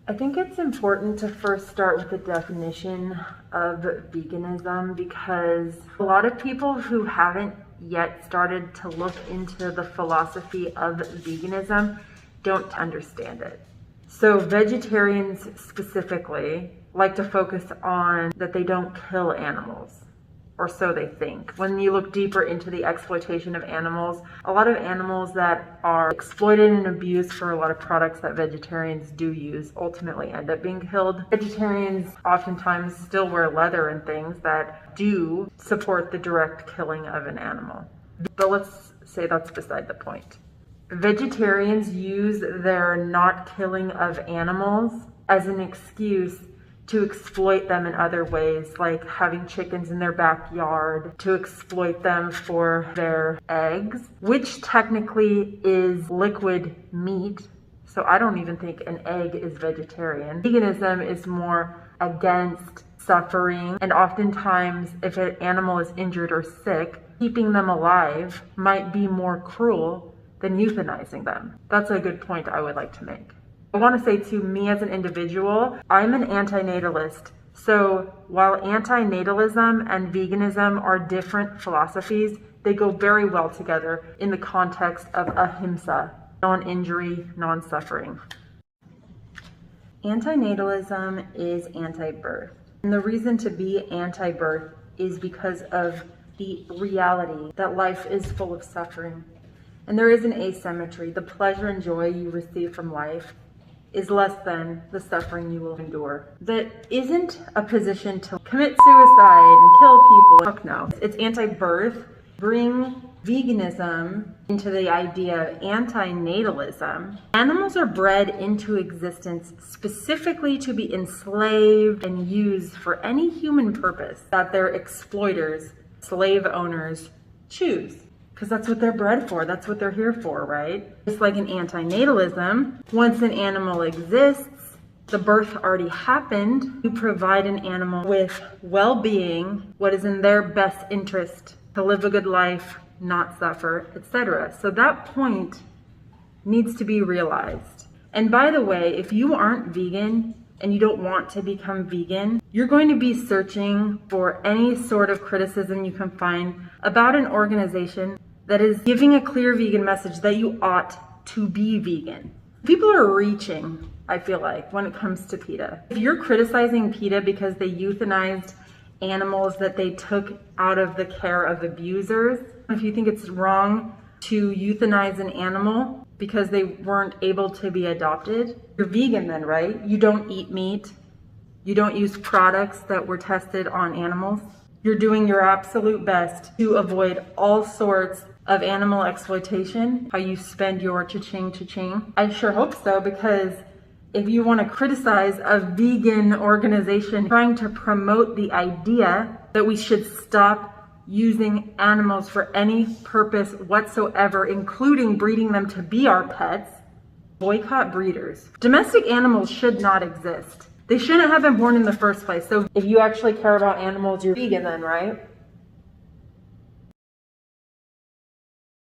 I think it's important to first start with the definition of veganism, because a lot of people who haven't yet started to look into the philosophy of veganism don't understand it. So vegetarians specifically like to focus on that they don't kill animals, or so they think. When you look deeper into the exploitation of animals, a lot of animals that are exploited and abused for a lot of products that vegetarians do use ultimately end up being killed. Vegetarians oftentimes still wear leather and things that do support the direct killing of an animal. But let's say that's beside the point. Vegetarians use their not killing of animals as an excuse to exploit them in other ways, like having chickens in their backyard, to exploit them for their eggs, which technically is liquid meat. So I don't even think an egg is vegetarian. Veganism is more against suffering, and oftentimes if an animal is injured or sick, keeping them alive might be more cruel than euthanizing them. That's a good point I would like to make. I want to say to me as an individual, I'm an antinatalist. So while antinatalism and veganism are different philosophies, they go very well together in the context of AHIMSA, non-injury, non-suffering. Antinatalism is anti-birth. And the reason to be anti-birth is because of the reality that life is full of suffering. And there is an asymmetry. The pleasure and joy you receive from life is less than the suffering you will endure. That isn't a position to commit suicide and kill people. Fuck no. It's anti-birth. Bring veganism into the idea of antinatalism. Animals are bred into existence specifically to be enslaved and used for any human purpose that their exploiters, slave owners, choose. Because that's what they're bred for. That's what they're here for, right? Just like in antinatalism, once an animal exists, the birth already happened. You provide an animal with well-being, what is in their best interest, to live a good life, not suffer, etc. So that point needs to be realized. And by the way, if you aren't vegan and you don't want to become vegan, you're going to be searching for any sort of criticism you can find about an organization that is giving a clear vegan message that you ought to be vegan. People are reaching, I feel like, when it comes to PETA. If you're criticizing PETA because they euthanized animals that they took out of the care of abusers, if you think it's wrong to euthanize an animal because they weren't able to be adopted, you're vegan then, right? You don't eat meat. You don't use products that were tested on animals. You're doing your absolute best to avoid all sorts of animal exploitation, how you spend your cha-ching. I sure hope so, because if you want to criticize a vegan organization trying to promote the idea that we should stop using animals for any purpose whatsoever, including breeding them to be our pets, boycott breeders. Domestic animals should not exist. They shouldn't have been born in the first place. So if you actually care about animals, you're vegan then, right?